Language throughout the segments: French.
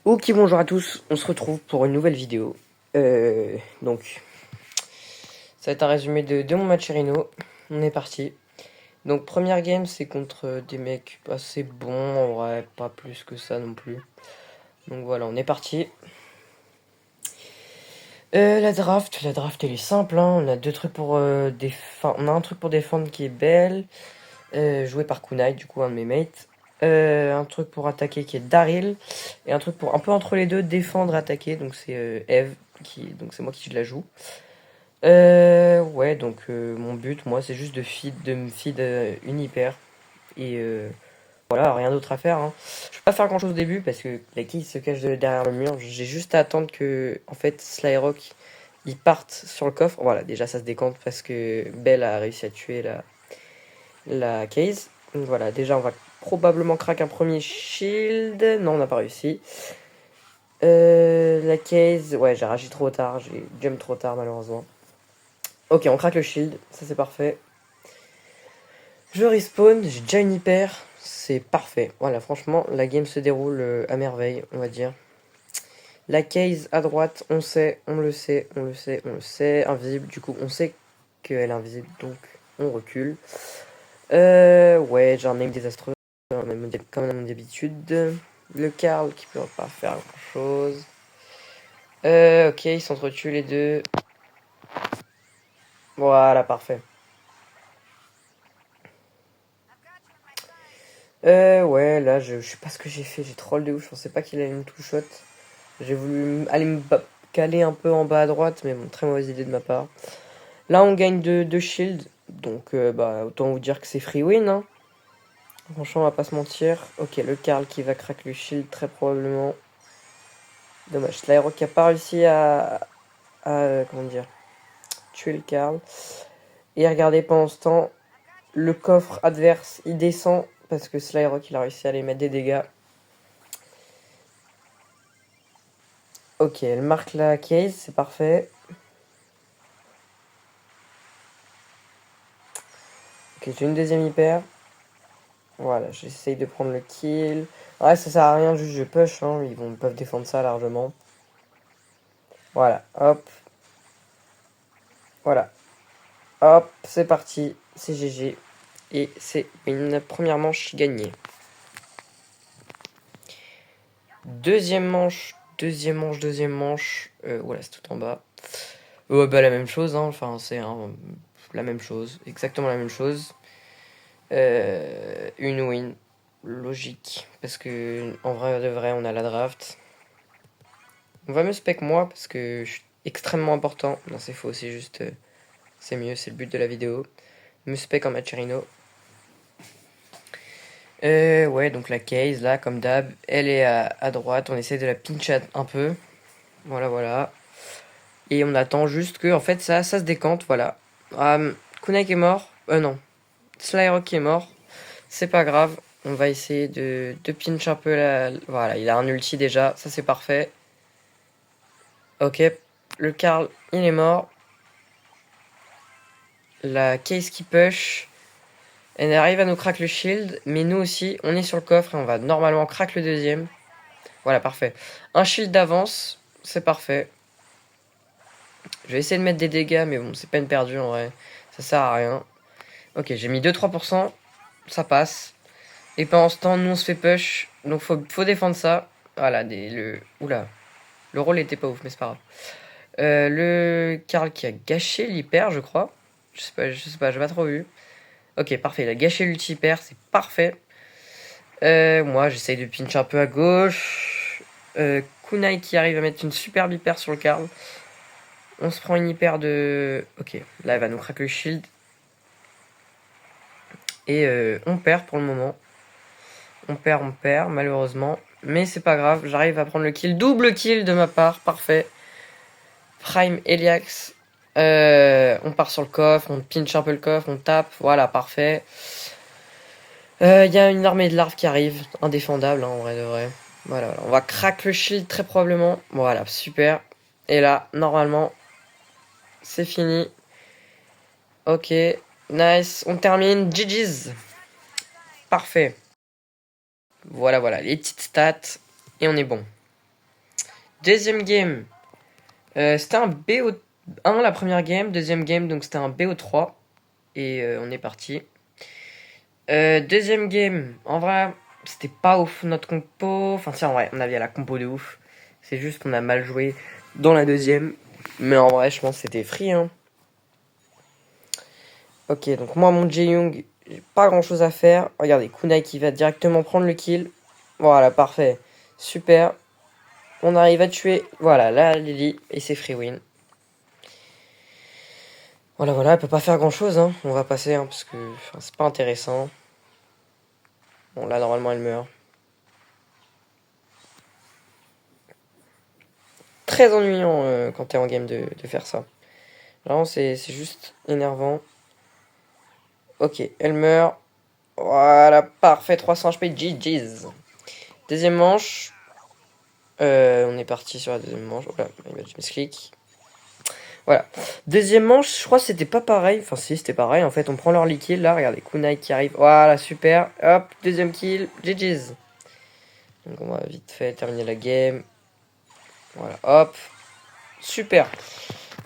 Ok, bonjour à tous, on se retrouve pour une nouvelle vidéo. Donc, ça va être un résumé de mon match Rhino. On est parti. Donc, première game, c'est contre des mecs assez bons, en vrai, pas plus que ça non plus. Donc voilà, on est parti. La draft, elle est simple, hein. On a deux trucs pour défendre. On a un truc pour défendre qui est belle, joué par Kunai, du coup, un de mes mates. Un truc pour attaquer qui est Daryl. Et un truc pour un peu entre les deux, défendre, attaquer. Donc c'est Eve, donc c'est moi qui la joue. Ouais, donc mon but, moi, c'est juste de me feed une hyper. Et voilà, rien d'autre à faire, hein. Je vais pas faire grand chose au début parce que la quille se cache derrière le mur. J'ai juste à attendre que, en fait, Slyrock ils partent sur le coffre. Voilà, déjà ça se décante parce que Belle a réussi à tuer la case. Donc voilà, déjà on va probablement crack un premier shield. Non, on n'a pas réussi. La case, ouais, j'ai réagi trop tard, j'ai jump trop tard malheureusement. Ok, on craque le shield, ça c'est parfait. Je respawn, j'ai déjà une hyper, c'est parfait. Voilà, franchement, la game se déroule à merveille, on va dire. La case à droite, on sait, on le sait, on le sait, on le sait. Invisible, du coup, on sait qu'elle est invisible, donc on recule. Ouais, j'ai un aim désastreux, comme à mon d'habitude. Le Carl qui peut pas faire grand chose. Ok, ils s'entretuent les deux. Voilà, parfait. Ouais, là, je sais pas ce que j'ai fait, j'ai troll de ouf, je pensais pas qu'il allait me two-shot. J'ai voulu aller me caler un peu en bas à droite, mais bon, très mauvaise idée de ma part. Là, on gagne de shield, donc bah, autant vous dire que c'est free win, hein. Franchement, on va pas se mentir. Ok, le Carl qui va crack le shield, très probablement. Dommage, Slyrock qui a pas réussi à comment dire, tuer le Carl. Et regardez, pendant ce temps, le coffre adverse, il descend, parce que Slyrock, il a réussi à aller mettre des dégâts. Ok, elle marque la case, c'est parfait. Ok, j'ai une deuxième hyper. Voilà, j'essaye de prendre le kill. Ouais, ça sert à rien, juste je push, hein, ils peuvent défendre ça largement. Voilà, hop. Voilà. Hop, c'est parti, c'est GG. Et c'est une première manche gagnée. Deuxième manche, deuxième manche, deuxième manche. Voilà, c'est tout en bas. Ouais, bah la même chose, hein, enfin c'est la même chose, exactement la même chose. Une win, logique, parce que en vrai de vrai, on a la draft. On va me spec moi, parce que je suis extrêmement important. Non, c'est faux, c'est juste, c'est mieux, c'est le but de la vidéo. Me spec en Macherino. Ouais, donc la case, là, comme d'hab, elle est à droite. On essaie de la pinch un peu. Voilà, voilà. Et on attend juste que, en fait, ça se décante, voilà. Kunek est mort. Non. Slyrock qui est mort. C'est pas grave. On va essayer de pinch un peu la... Voilà, il a un ulti déjà. Ça, c'est parfait. Ok. Le Carl, il est mort. La case qui push. Elle arrive à nous crack le shield. Mais nous aussi, on est sur le coffre et on va normalement crack le deuxième. Voilà, parfait. Un shield d'avance. C'est parfait. Je vais essayer de mettre des dégâts, mais bon, c'est peine perdue en vrai. Ça sert à rien. Ok, j'ai mis 2-3%. Ça passe. Et pendant ce temps, nous on se fait push. Donc faut défendre ça. Voilà, oula. Le rôle était pas ouf, mais c'est pas grave. Le Karl qui a gâché l'hyper, je crois. Je sais pas, j'ai pas trop vu. Ok, parfait, il a gâché l'ulti hyper, c'est parfait. Moi, j'essaye de pinch un peu à gauche. Kunai qui arrive à mettre une superbe hyper sur le Karl. On se prend une hyper de... Ok, là, elle va nous craquer le shield. Et on perd pour le moment. On perd, malheureusement. Mais c'est pas grave, j'arrive à prendre le kill. Double kill de ma part, parfait. Prime Eliax. On part sur le coffre, on pinch un peu le coffre, on tape. Voilà, parfait. Il y a une armée de larves qui arrive. Indéfendable, hein, en vrai de vrai. Voilà, voilà. On va crack le shield très probablement. Voilà, super. Et là, normalement, c'est fini. Ok, nice. On termine. GG's. Parfait. Voilà, voilà, les petites stats. Et on est bon. Deuxième game. C'était un BO1 la première game. Deuxième game, donc c'était un BO3. Et on est parti. Deuxième game. En vrai, c'était pas ouf notre compo. Enfin, si, en vrai, on avait la compo de ouf. C'est juste qu'on a mal joué dans la deuxième. Mais en vrai, je pense que c'était free. Hein. Ok, donc moi, mon Jae-Young, j'ai pas grand chose à faire. Regardez, Kunai qui va directement prendre le kill. Voilà, parfait. Super. On arrive à tuer, voilà, la Lily. Et c'est free win. Voilà, voilà, elle peut pas faire grand chose. Hein. On va passer, hein, parce que c'est pas intéressant. Bon, là, normalement, elle meurt. Très ennuyant quand t'es en game de faire ça. Vraiment, c'est juste énervant. Ok, elle meurt. Voilà, parfait, 300 HP, GG's. Deuxième manche. On est parti sur la deuxième manche. Voilà, il m'a mis ce clic. Voilà. Deuxième manche, je crois que c'était pas pareil. Enfin, si, c'était pareil. En fait, on prend leur liquide. Là, regardez, Kunai qui arrive. Voilà, super. Hop, deuxième kill. GG's. Donc, on va vite fait terminer la game. Voilà, hop. Super.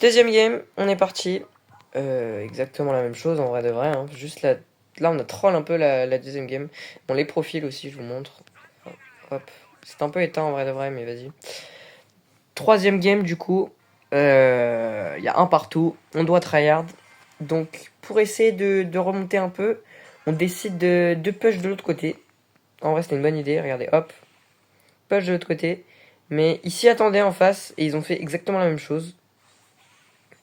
Deuxième game, on est parti. Exactement la même chose en vrai de vrai. Hein. Juste là, on a troll un peu la deuxième game. Bon, les profils aussi, je vous montre. Hop. C'est un peu éteint en vrai de vrai, mais vas-y. Troisième game, du coup. Il y a un partout. On doit tryhard. Donc, pour essayer de remonter un peu, on décide de push de l'autre côté. En vrai, c'était une bonne idée. Regardez, hop. Push de l'autre côté. Mais ils s'y attendaient en face et ils ont fait exactement la même chose.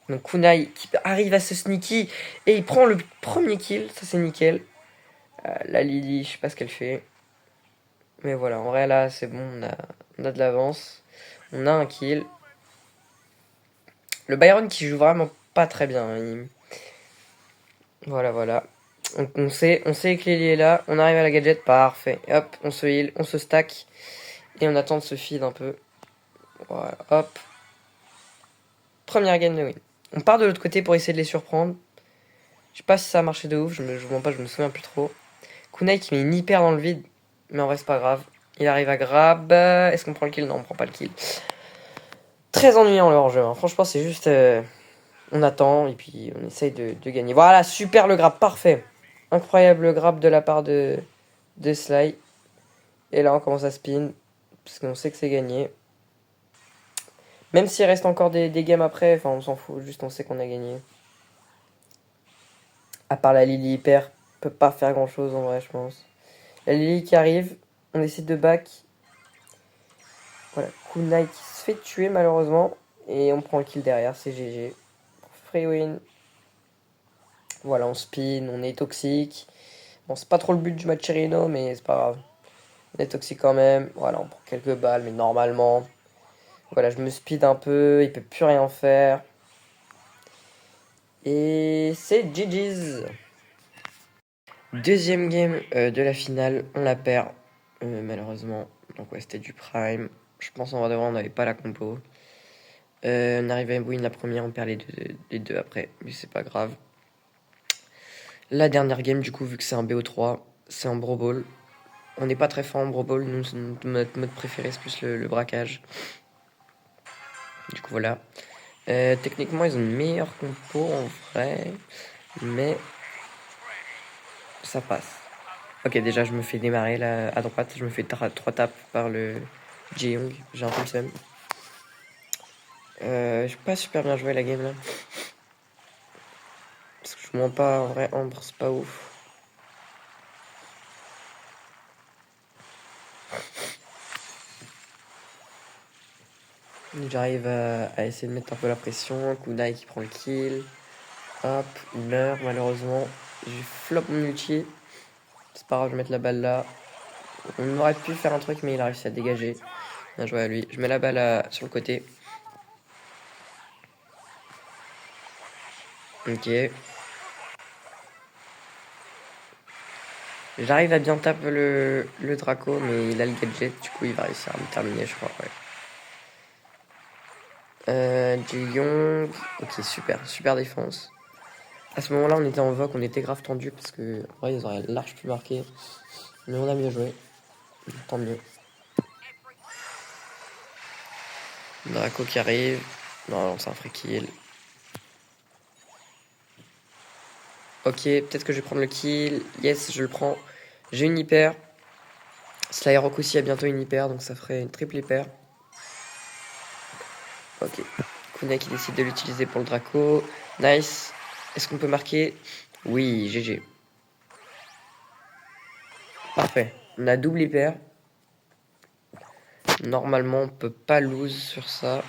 Donc Kunai qui arrive à se sneaky et il prend le premier kill, ça c'est nickel. La Lily, je sais pas ce qu'elle fait. Mais voilà, en vrai là c'est bon, on a de l'avance. On a un kill. Le Byron qui joue vraiment pas très bien. Hein, voilà, voilà. Donc on sait que Lily est là. On arrive à la gadget, parfait. Hop, on se heal, on se stack. Et on attend de se feed un peu. Voilà, hop. Première game de win. On part de l'autre côté pour essayer de les surprendre. Je sais pas si ça a marché de ouf, je vous mens pas, je me souviens plus trop. Kunai qui met une hyper dans le vide. Mais en vrai, c'est pas grave. Il arrive à grab. Est-ce qu'on prend le kill? Non, on prend pas le kill. Très ennuyant le hors-jeu. Hein. Franchement, c'est juste. On attend et puis on essaye de gagner. Voilà, super le grab, parfait. Incroyable grab de la part de Sly. Et là, on commence à spin. Parce qu'on sait que c'est gagné. Même s'il reste encore des games après, enfin, on s'en fout. Juste, on sait qu'on a gagné. À part la Lily hyper, peut pas faire grand chose en vrai, je pense. La Lily qui arrive. On décide de back. Voilà, Kunai qui se fait tuer malheureusement. Et on prend le kill derrière, c'est GG. Free win. Voilà, on spin, on est toxique. Bon, c'est pas trop le but du match Chirino, mais c'est pas grave. On est toxique quand même. Voilà, on prend quelques balles, mais normalement. Voilà, je me speed un peu, il peut plus rien faire. Et c'est GG's. Deuxième game de la finale, on la perd, malheureusement. Donc ouais, c'était du prime. Je pense en vrai de vrai, on n'avait pas la compo. On arrive à win la première, on perd les deux après, mais c'est pas grave. La dernière game, du coup, vu que c'est un BO3, c'est en Bro Ball. On n'est pas très fort en Bro Ball, nous, notre mode préféré, c'est plus le braquage. Du coup, voilà. Techniquement, ils ont une meilleure compo en vrai, mais ça passe. Ok, déjà, je me fais démarrer là à droite, je me fais 3 tapes par le Jae-Young, j'ai un peu le seum. J'ai pas super bien joué la game là. Parce que je mens pas, en vrai, Ambre, c'est pas ouf. J'arrive à essayer de mettre un peu la pression. Kunai qui prend le kill. Hop, il meurt malheureusement. J'ai flop mon ulti. C'est pas grave, je vais mettre la balle là. On aurait pu faire un truc, mais il a réussi à dégager. Bien joué à lui. Je mets la balle sur le côté. Ok. J'arrive à bien taper le Draco, mais il a le gadget. Du coup, il va réussir à me terminer, je crois. Ouais. Jae-Young. Ok, super. Super défense. À ce moment-là, on était en voc, on était grave tendu parce que en vrai, ils auraient large pu marquer. Mais on a mieux joué. Tant mieux. Draco qui arrive. Non, c'est un free kill. Ok, peut-être que je vais prendre le kill. Yes, je le prends. J'ai une hyper. Slyrock aussi a bientôt une hyper, donc ça ferait une triple hyper. Ok. Kuna qui décide de l'utiliser pour le Draco. Nice. Est-ce qu'on peut marquer? Oui, GG. Parfait. On a double hyper. Normalement, on peut pas lose sur ça.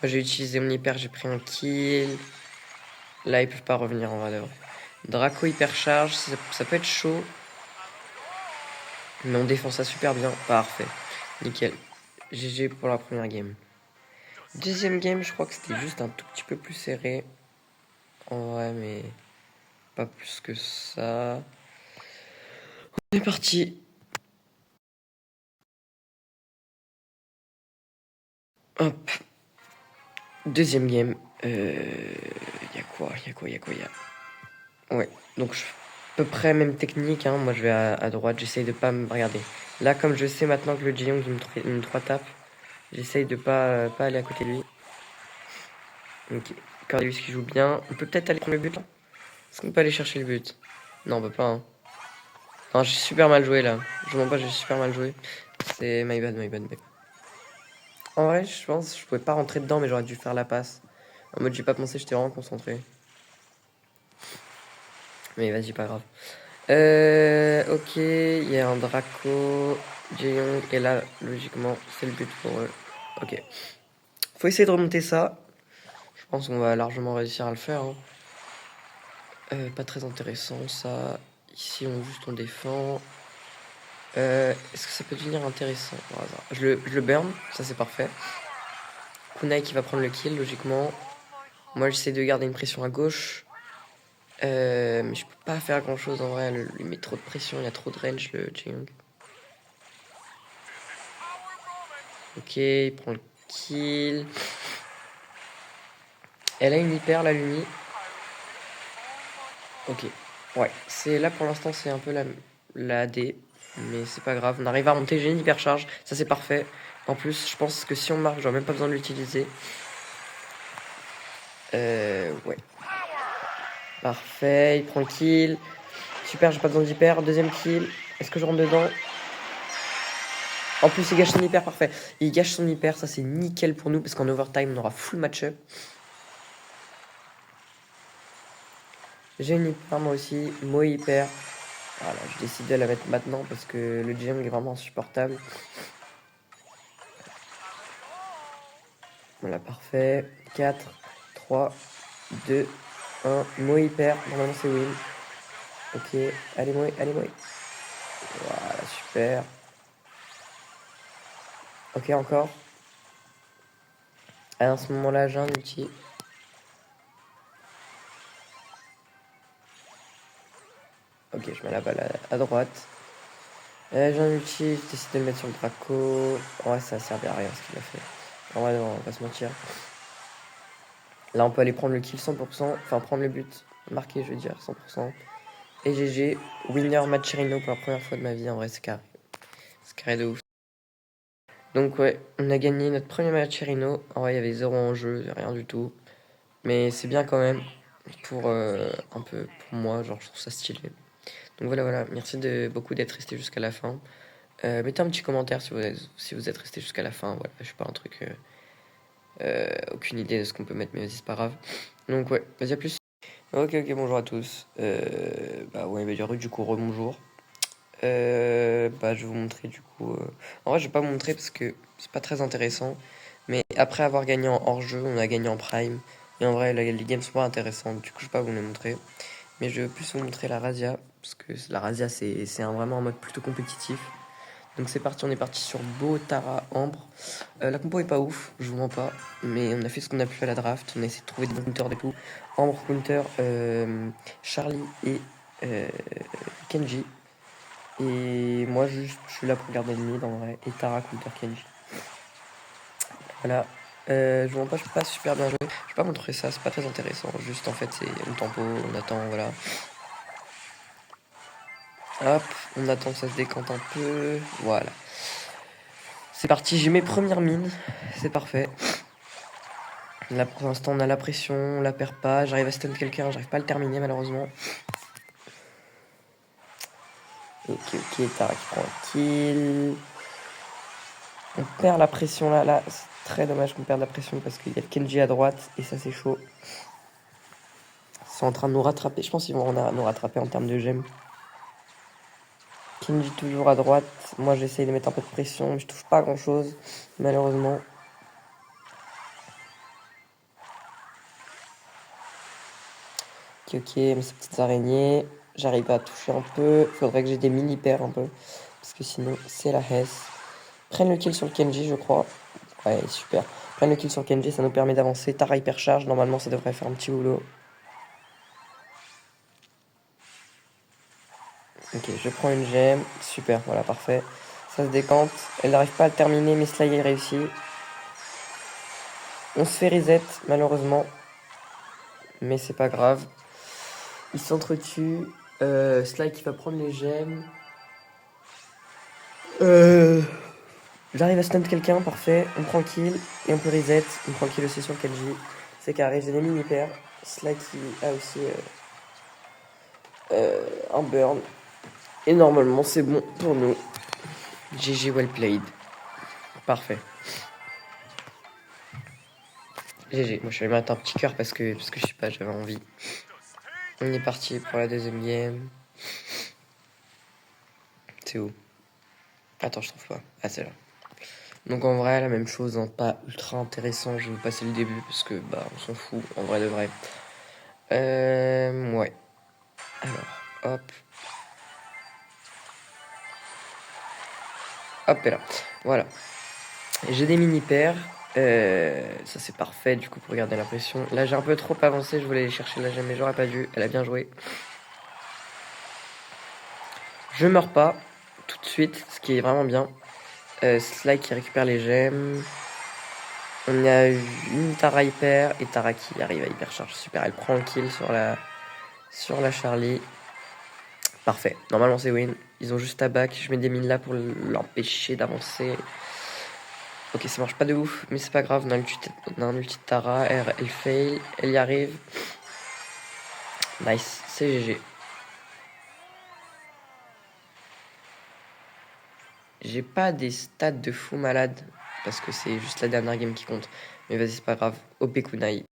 J'ai utilisé mon hyper, j'ai pris un kill. Là, ils peuvent pas revenir en vrai de vrai. Draco hyper charge, ça peut être chaud. Mais on défend ça super bien. Parfait. Nickel. GG pour la première game. Deuxième game, je crois que c'était juste un tout petit peu plus serré. En vrai, mais pas plus que ça. On est parti. Hop. Deuxième game. Y a quoi? Ouais. Donc, à peu près même technique. Hein. Moi, je vais à droite. J'essaye de pas me regarder. Là, comme je sais maintenant que le Jeyong il me 3 tape, j'essaye de pas aller à côté de lui. Ok. Cordelis qui joue bien. On peut peut-être aller prendre le but là. Est-ce qu'on peut aller chercher le but? Non, on peut pas. Hein. Non, j'ai super mal joué là. Je mens pas, j'ai super mal joué. C'est my bad, my bad. En vrai, je pense que je pouvais pas rentrer dedans, mais j'aurais dû faire la passe. En mode, j'ai pas pensé, j'étais vraiment concentré. Mais vas-y, pas grave. Ok, il y a un Draco, Jeyong, et là, logiquement, c'est le but pour eux. Ok. Faut essayer de remonter ça. Je pense qu'on va largement réussir à le faire. Hein. Pas très intéressant ça. Ici, on défend. Est-ce que ça peut devenir intéressant par hasard? Je le burn, ça c'est parfait. Kunai qui va prendre le kill, logiquement. Moi, j'essaie de garder une pression à gauche. Mais je peux pas faire grand chose en vrai. Il met trop de pression, il y a trop de range, le Jeyong. Ok, il prend le kill. Elle a une hyper, la Lumi. Ok. Ouais, c'est là pour l'instant, c'est un peu la AD. Mais c'est pas grave. On arrive à monter, j'ai une hyper charge. Ça, c'est parfait. En plus, je pense que si on marque, j'aurais même pas besoin de l'utiliser. Ouais. Parfait, il prend le kill. Super, j'ai pas besoin d'hyper. Deuxième kill. Est-ce que je rentre dedans? En plus, il gâche son hyper, parfait. Il gâche son hyper, ça c'est nickel pour nous parce qu'en overtime, on aura full match-up. J'ai une hyper, moi aussi. Moi, hyper. Voilà, je décide de la mettre maintenant parce que le GM est vraiment insupportable. Voilà, parfait. 4, 3, 2, 1. Moi, hyper. Normalement, c'est win. Ok, allez, moi, allez, moi. Voilà, super. Ok, encore. À ce moment-là, j'ai un ulti. Ok, je mets la balle à droite. J'ai un ulti, je décide de le mettre sur le Draco. Ouais, ça servait à rien ce qu'il a fait. En vrai, non, on va pas se mentir. Là, on peut aller prendre le kill 100%. Enfin, prendre le but. Marqué, je veux dire, 100%. Et GG, winner Macherino pour la première fois de ma vie. En vrai, c'est carré. C'est carré de ouf. Donc, ouais, on a gagné notre premier Macherino. En vrai, il y avait 0 en jeu, rien du tout. Mais c'est bien quand même. Pour un peu pour moi, genre, je trouve ça stylé. Donc voilà. Merci beaucoup d'être resté jusqu'à la fin. Mettez un petit commentaire si vous êtes resté jusqu'à la fin. Voilà, je sais pas un truc. Aucune idée de ce qu'on peut mettre, mais vas-y, c'est pas grave. Donc ouais, vas-y, à plus. Ok, bonjour à tous. Bah ouais, du coup, rebonjour. Bah je vais vous montrer du coup. En vrai, je vais pas vous montrer parce que c'est pas très intéressant. Mais après avoir gagné en hors-jeu, on a gagné en prime. Et en vrai, les games sont pas intéressantes. Du coup, je vais pas vous les montrer. Mais je vais plus vous montrer la Razia. Parce que la Razia, c'est vraiment un mode plutôt compétitif. Donc c'est parti, on est parti sur Beau, Tara, Ambre. La compo est pas ouf, je vous mens pas, mais on a fait ce qu'on a pu à la draft, on a essayé de trouver des bons counters et tout. Ambre, counter, Charlie et Kenji. Et moi juste, je suis là pour garder le mid en vrai, et Tara, counter, Kenji. Voilà. Je vous mens pas, je peux pas super bien jouer. Je vais pas montrer ça, c'est pas très intéressant. Juste en fait, c'est on tempo, on attend, voilà. Hop, on attend que ça se décante un peu. Voilà. C'est parti, j'ai mes premières mines. C'est parfait. Là pour l'instant on a la pression, on la perd pas. J'arrive à stun quelqu'un, j'arrive pas à le terminer malheureusement. Ok, Tara qui prend un kill. On perd la pression là, c'est très dommage qu'on perde la pression parce qu'il y a le Kenji à droite et ça c'est chaud. Ils sont en train de nous rattraper, je pense qu'ils vont nous rattraper en termes de gemmes. Kenji toujours à droite, moi j'essaye de mettre un peu de pression, mais je touche pas grand chose malheureusement. Ok, mes petites araignées, j'arrive à toucher un peu, faudrait que j'ai des mini-pairs un peu, parce que sinon c'est la hesse. Prennent le kill sur le Kenji, je crois. Ouais, super. Prennent le kill sur le Kenji, ça nous permet d'avancer. Tara hyper charge, normalement ça devrait faire un petit boulot. Ok, je prends une gemme. Super, voilà, parfait. Ça se décante. Elle n'arrive pas à le terminer, mais Sly est réussi. On se fait reset, malheureusement. Mais c'est pas grave. Il s'entretue. Sly qui va prendre les gemmes. J'arrive à stun quelqu'un, parfait. On prend kill et on peut reset. On prend kill aussi sur le Kenji. C'est carré, j'ai des mini-pairs. Sly qui a aussi un burn. Et normalement, c'est bon pour nous. GG well played. Parfait. GG. Moi, je vais mettre un petit cœur parce que je sais pas, j'avais envie. On est parti pour la deuxième game. C'est où? Attends, je trouve pas. Ah, c'est là. Donc en vrai, la même chose, hein, pas ultra intéressant. Je vais vous passer le début parce que bah on s'en fout, en vrai de vrai. Ouais. Alors, hop. Hop et là. Voilà. J'ai des mini-pairs. Ça c'est parfait du coup pour regarder l'impression. Là j'ai un peu trop avancé, je voulais aller chercher la gemme mais j'aurais pas dû. Elle a bien joué. Je meurs pas tout de suite, ce qui est vraiment bien. Sly qui récupère les gemmes. On a une Tara hyper et Tara qui arrive à hyper charge. Super, elle prend le kill sur la Charlie. Parfait, normalement c'est win. Ils ont juste à back, je mets des mines là pour l'empêcher d'avancer. Ok, ça marche pas de ouf, mais c'est pas grave, on a un ulti de Tara, elle fail, elle y arrive. Nice, c'est GG. J'ai pas des stats de fou malade, parce que c'est juste la dernière game qui compte. Mais vas-y, c'est pas grave. OP Kunai.